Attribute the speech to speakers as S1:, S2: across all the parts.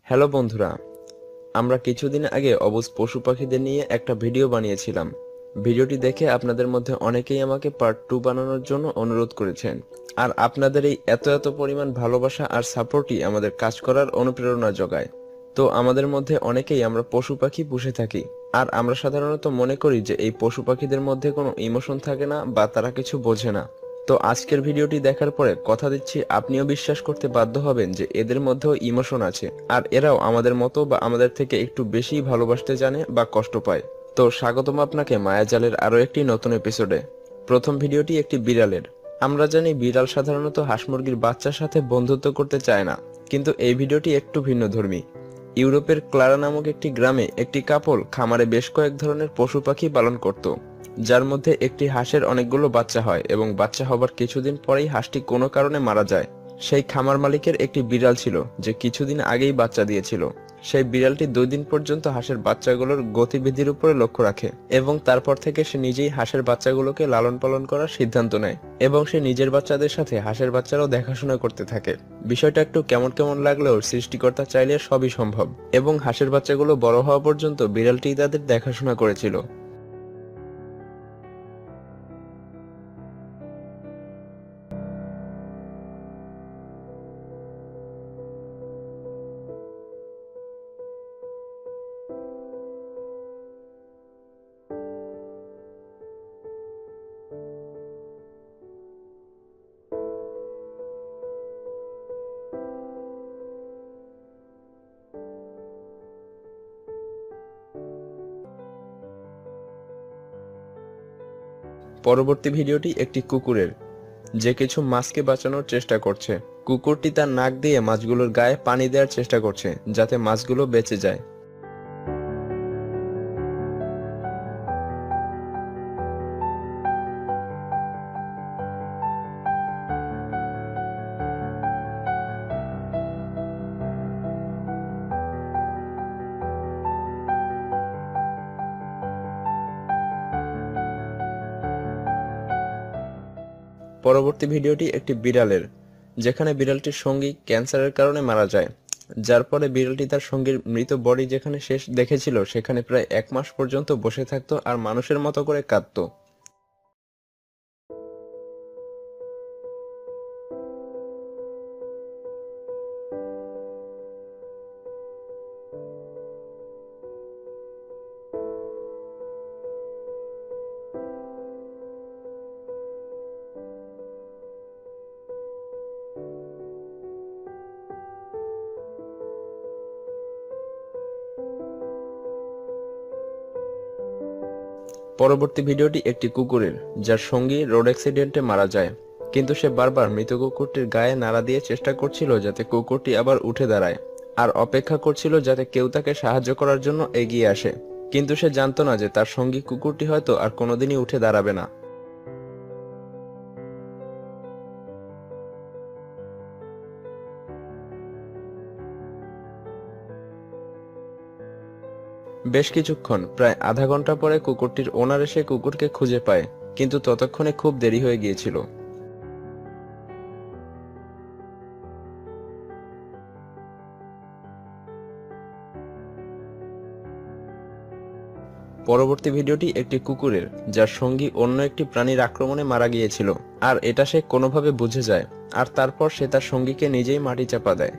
S1: Hello বন্ধুরা, আমরা কিছুদিন আগে অবুঝ পশু পাখিদের নিয়ে একটা ভিডিও বানিয়েছিলাম। ভিডিওটি দেখে আপনাদের মধ্যে অনেকেই আমাকে পার্ট 2 বানানোর জন্য অনুরোধ করেছেন। আর আপনাদের এই এত এত পরিমাণ ভালোবাসা আর সাপোর্টই আমাদের কাজ করার অনুপ্রেরণা যোগায়। তো আমাদের মধ্যে অনেকেই আমরা পশু পাখি পুষে থাকি, আর আমরা সাধারণত মনে করি যে এই পশু পাখিদের মধ্যে কোনো ইমোশন থাকে না বা তারা কিছু বোঝে না। তো আজকের ভিডিওটি দেখার পরে কথা দিচ্ছি আপনিও বিশ্বাস করতে বাধ্য হবেন যে এদের মধ্যেও ইমোশন আছে, আর এরাও আমাদের মতো বা আমাদের থেকে একটু বেশি ভালোবাসতে জানে বা কষ্ট পায়। তো স্বাগতম আপনাকে মায়াজালের আরো একটি নতুন এপিসোডে। প্রথম ভিডিওটি একটি বিড়ালের। আমরা জানি বিড়াল সাধারণত হাঁস মুরগির বাচ্চার সাথে বন্ধুত্ব করতে চায় না, কিন্তু এই ভিডিওটি একটু ভিন্নধর্মী। ইউরোপের ক্লারা নামক একটি গ্রামে একটি কাপল খামারে বেশ কয়েক ধরনের পশু পাখি পালন করত, যার মধ্যে একটি হাঁসের অনেকগুলো বাচ্চা হয় এবং বাচ্চা হবার কিছুদিন পরেই হাঁসটি কোনো কারণে মারা যায়। সেই খামার মালিকের একটি বিড়াল ছিল যে কিছুদিন আগেই বাচ্চা দিয়েছিল। সেই বিড়ালটি 2 দিন পর্যন্ত হাঁসের বাচ্চাগুলোর গতিবিধির উপরে লক্ষ্য রাখে এবং তারপর থেকে সে নিজেই হাঁসের বাচ্চাগুলোকে লালন পালন করার সিদ্ধান্ত নেয় এবং সে নিজের বাচ্চাদের সাথে হাঁসের বাচ্চারাও দেখাশোনা করতে থাকে। বিষয়টা একটু কেমন কেমন লাগলেও সৃষ্টিকর্তা চাইলে সবই সম্ভব, এবং হাঁসের বাচ্চাগুলো বড় হওয়া পর্যন্ত বিড়ালটি তাদের দেখাশোনা করেছিল। পরবর্তী ভিডিওটি একটি কুকুরের, যে কিছু মাছকে বাঁচানোর চেষ্টা করছে। কুকুরটি তার নাক দিয়ে মাছগুলোর গায়ে পানি দেওয়ার চেষ্টা করছে যাতে মাছগুলো বেঁচে যায়। পরবর্তী ভিডিওটি একটি বিড়ালের, যেখানে বিড়ালটির সঙ্গী ক্যান্সারের কারণে মারা যায়, যার পরে বিড়ালটি তার সঙ্গীর মৃত বডি যেখানে শেষ দেখেছিল সেখানে প্রায় 1 মাস পর্যন্ত বসে থাকতো আর মানুষের মতো করে কাঁদতো। পরবর্তী ভিডিওটি একটি কুকুরের, যার সঙ্গী রোড অ্যাক্সিডেন্টে মারা যায়, কিন্তু সে বারবার মৃত কুকুরটির গায়ে নাড়া দিয়ে চেষ্টা করছিল যাতে কুকুরটি আবার উঠে দাঁড়ায়, আর অপেক্ষা করছিল যাতে কেউ তাকে সাহায্য করার জন্য এগিয়ে আসে। কিন্তু সে জানতো না যে তার সঙ্গী কুকুরটি হয়তো আর কোনোদিনই উঠে দাঁড়াবে না। বেশ কিছুক্ষণ, প্রায় আধা ঘন্টা পরে কুকুরটির ওনার এসে কুকুরকে খুঁজে পায়, কিন্তু ততক্ষণে খুব দেরি হয়ে গিয়েছিল। পরবর্তী ভিডিওটি একটি কুকুরের, যার সঙ্গী অন্য একটি প্রাণীর আক্রমণে মারা গিয়েছিল, আর এটা সে কোনোভাবে বুঝে যায়, আর তারপর সে তার সঙ্গীকে নিজেই মাটি চাপা দেয়।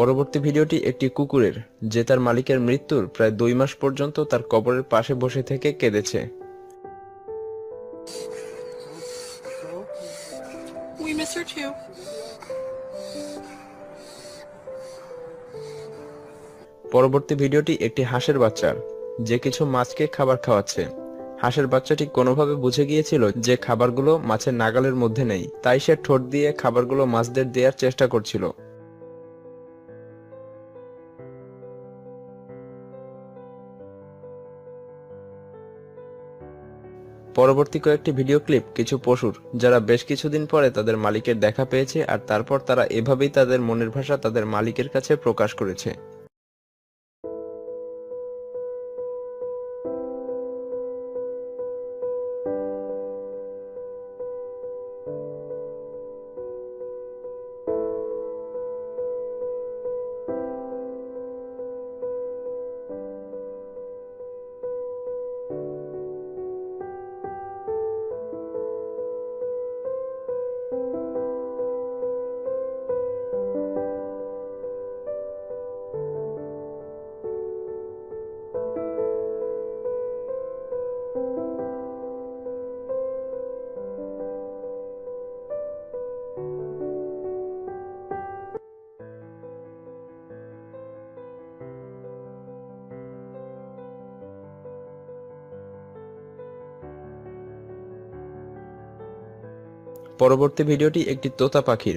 S1: পরবর্তী ভিডিওটি একটি কুকুরের, যে তার মালিকের মৃত্যুর প্রায় 2 মাস পর্যন্ত তার কবরের পাশে বসে থেকে কেঁদেছে।
S2: We miss her too.
S1: পরবর্তী ভিডিওটি একটি হাঁসের বাচ্চার, যে কিছু মাছকে খাবার খাওয়াচ্ছে। হাঁসের বাচ্চাটি কোনোভাবে বুঝে গিয়েছিল যে খাবারগুলো মাছের নাগালের মধ্যে নেই, তাই সে ঠোঁট দিয়ে খাবারগুলো মাছদের দেওয়ার চেষ্টা করছিল। পরবর্তী কয়েকটি ভিডিও ক্লিপ কিছু পশুর যারা বেশ কিছুদিন পরে তাদের মালিকের দেখা পেয়েছে আর তারপর তারা এভাবেই তাদের মনের ভাষা তাদের মালিকের কাছে প্রকাশ করেছে। পরবর্তী ভিডিওটি একটি তোতা পাখির,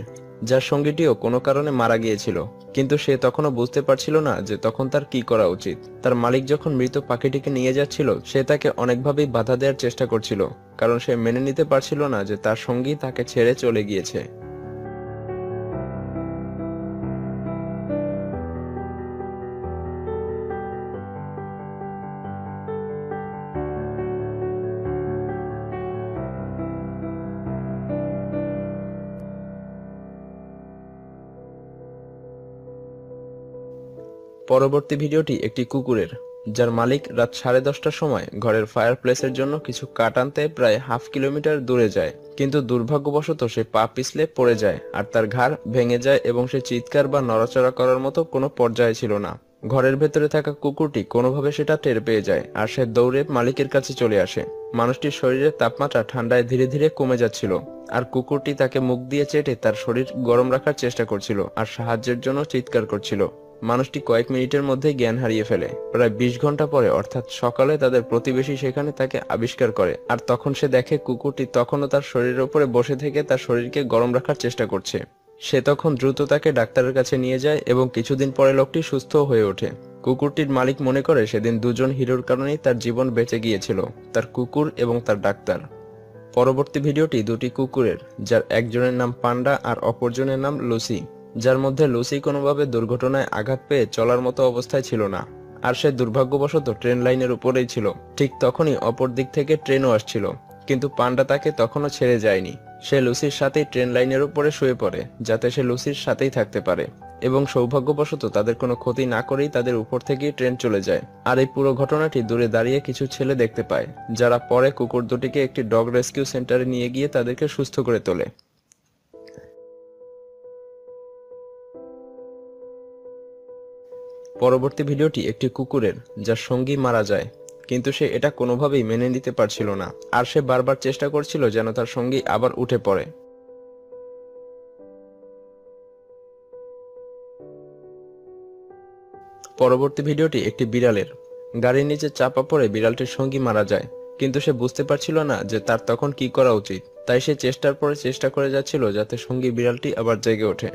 S1: যার সঙ্গীটিও কোনো কারণে মারা গিয়েছিল, কিন্তু সে তখনও বুঝতে পারছিল না যে তখন তার কি করা উচিত। তার মালিক যখন মৃত পাখিটিকে নিয়ে যাচ্ছিল সে তাকে অনেকভাবেই বাধা দেওয়ার চেষ্টা করছিল, কারণ সে মেনে নিতে পারছিল না যে তার সঙ্গী তাকে ছেড়ে চলে গিয়েছে। পরবর্তী ভিডিওটি একটি কুকুরের, যার মালিক রাত 10:30টার সময় ঘরের ফায়ার প্লেসের জন্য কিছু কাঠ আনতে প্রায় হাফ কিলোমিটার দূরে যায়, কিন্তু দুর্ভাগ্যবশত সে পা পিছলে পড়ে যায় আর তার ঘাড় ভেঙে যায় এবং সে চিৎকার বা নড়াচড়া করার মতো কোনো পর্যায়ে ছিল না। ঘরের ভেতরে থাকা কুকুরটি কোনোভাবে সেটা টের পেয়ে যায় আর সে দৌড়ে মালিকের কাছে চলে আসে। মানুষটির শরীরের তাপমাত্রা ঠান্ডায় ধীরে ধীরে কমে যাচ্ছিল আর কুকুরটি তাকে মুখ দিয়ে চেটে তার শরীর গরম রাখার চেষ্টা করছিল আর সাহায্যের জন্য চিৎকার করছিল। মানুষটি কয়েক মিনিটের মধ্যেই জ্ঞান হারিয়ে ফেলে। প্রায় 20 ঘন্টা পরে অর্থাৎ সকালে তাদের প্রতিবেশী সেখানে তাকে আবিষ্কার করে আর তখন সে দেখে কুকুরটি তখনও তার শরীরের উপরে বসে থেকে তার শরীরকে গরম রাখার চেষ্টা করছে। সে তখন দ্রুত তাকে ডাক্তারের কাছে নিয়ে যায় এবং কিছুদিন পরে লোকটি সুস্থ হয়ে ওঠে। কুকুরটির মালিক মনে করে সেদিন দুজন হিরোর কারণেই তার জীবন বেঁচে গিয়েছিল, তার কুকুর এবং তার ডাক্তার। পরবর্তী ভিডিওটি দুটি কুকুরের, যার একজনের নাম পান্ডা আর অপরজনের নাম লুসি, যার মধ্যে লুসি কোনোভাবে দুর্ঘটনায় আঘাত পেয়ে চলার মতো অবস্থায় ছিল না আর সে দুর্ভাগ্যবশত ট্রেন লাইনের উপরেই ছিল। ঠিক তখনই অপর দিক থেকে ট্রেনও আসছিল, কিন্তু পান্ডা তাকে তখনও ছেড়ে যায়নি। সে লুসির সাথেই ট্রেন লাইনের উপরে শুয়ে পড়ে যাতে সে লুসির সাথেই থাকতে পারে এবং সৌভাগ্যবশত তাদের কোনো ক্ষতি না করেই তাদের উপর থেকেই ট্রেন চলে যায়। আর এই পুরো ঘটনাটি দূরে দাঁড়িয়ে কিছু ছেলে দেখতে পায়, যারা পরে কুকুর দুটিকে একটি ডগ রেস্কিউ সেন্টারে নিয়ে গিয়ে তাদেরকে সুস্থ করে তোলে। পরবর্তী ভিডিওটি একটি কুকুরের, যার সঙ্গী মারা যায়, কিন্তু সে এটা কোনোভাবেই মেনে নিতে পারছিল না আর সে বারবার চেষ্টা করছিল যেন তার সঙ্গী আবার উঠে পড়ে। পরবর্তী ভিডিওটি একটি বিড়ালের, গাড়ির নিচে চাপা পড়ে বিড়ালটির সঙ্গী মারা যায়, কিন্তু সে বুঝতে পারছিল না যে তার তখন কি করা উচিত, তাই সে চেষ্টার পরে চেষ্টা করে যাচ্ছিল যাতে সঙ্গী বিড়ালটি আবার জেগে ওঠে।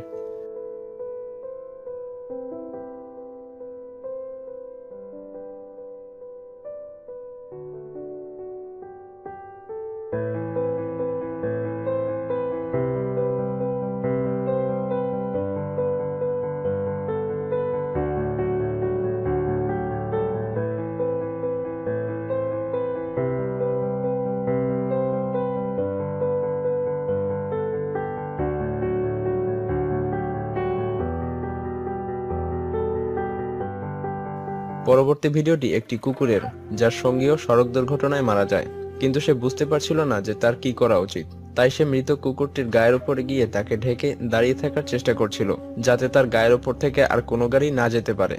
S1: পরবর্তী ভিডিওটি একটি কুকুরের, যার সঙ্গীও সড়ক দুর্ঘটনায় মারা যায়, কিন্তু সে বুঝতে পারছিল না যে তার কি করা উচিত, তাই সে মৃত কুকুরটির গায়ের উপরে গিয়ে তাকে ঢেকে দাঁড়িয়ে থাকার চেষ্টা করছিল যাতে তার গায়ের উপর থেকে আর কোনো গাড়ি না যেতে পারে।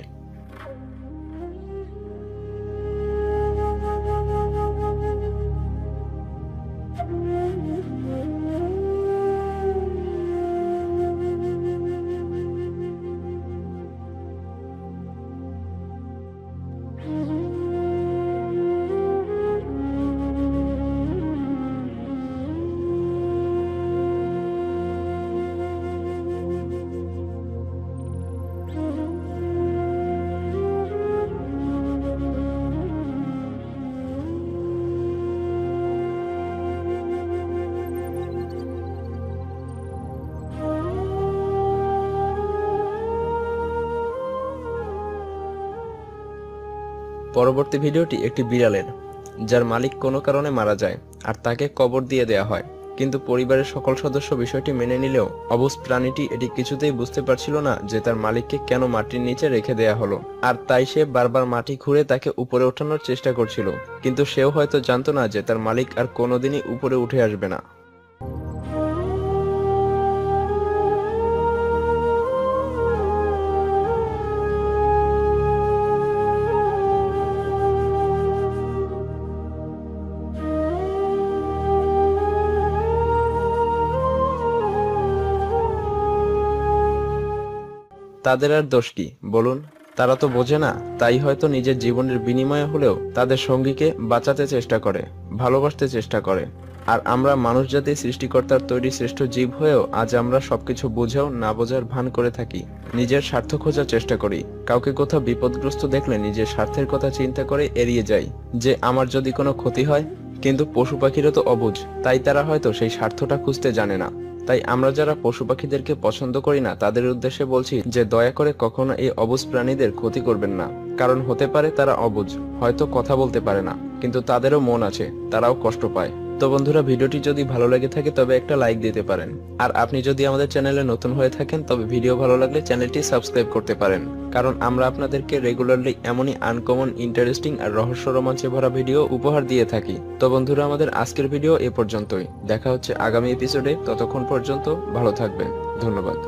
S1: পরবর্তী ভিডিওটি একটি বিড়ালের, যার মালিক কোনো কারণে মারা যায় আর তাকে কবর দিয়ে দেয়া হয়, কিন্তু পরিবারের সকল সদস্য বিষয়টি মেনে নিলেও অবুঝ প্রাণীটি এটি কিছুতেই বুঝতে পারছিল না যে তার মালিককে কেন মাটির নিচে রেখে দেয়া হলো। আর তাই সে বারবার মাটি খুঁড়ে তাকে উপরে ওঠানোর চেষ্টা করছিল, কিন্তু সেও হয়তো জানতো না যে তার মালিক আর কোনোদিনই উপরে উঠে আসবে না। তাদের আর দোষ কি বলুন? তারা তো বোঝে না, তাই হয়তো নিজের জীবনের বিনিময়ে হলেও তাদের সঙ্গীকে বাঁচাতে চেষ্টা করে, ভালোবাসতে চেষ্টা করে। আর আমরা মানুষ জাতি সৃষ্টিকর্তার তৈরি শ্রেষ্ঠ জীব হয়েও আজ আমরা সবকিছু বুঝেও না বোঝার ভান করে থাকি, নিজের স্বার্থ খোঁজার চেষ্টা করি। কাউকে কোথাও বিপদগ্রস্ত দেখলে নিজের স্বার্থের কথা চিন্তা করে এড়িয়ে যাই, যে আমার যদি কোনো ক্ষতি হয়। কিন্তু পশু পাখিরও তো অবুঝ, তাই তারা হয়তো সেই স্বার্থটা খুঁজতে জানে না। তাই আমরা যারা পশু পাখিদেরকে পছন্দ করি না তাদের উদ্দেশ্যে বলছি যে দয়া করে কখনো এই অবুঝ প্রাণীদের ক্ষতি করবেন না, কারণ হতে পারে তারা অবুঝ, হয়তো কথা বলতে পারে না, কিন্তু তাদেরও মন আছে, তারাও কষ্ট পায়। তো বন্ধুরা, ভিডিওটি যদি ভালো লেগে থাকে তবে একটা লাইক দিতে পারেন। আর আপনি যদি আমাদের চ্যানেলে নতুন হয়ে থাকেন তবে ভিডিও ভালো লাগলে চ্যানেলটি সাবস্ক্রাইব করতে পারেন, কারণ আমরা আপনাদেরকে রেগুলারলি এমনই আনকমন, ইন্টারেস্টিং আর রহস্য রোমাঞ্চে ভরা ভিডিও উপহার দিয়ে থাকি। তো বন্ধুরা, আমাদের আজকের ভিডিও এ পর্যন্তই। দেখা হচ্ছে আগামী এপিসোডে, ততক্ষণ পর্যন্ত ভালো থাকবেন। ধন্যবাদ।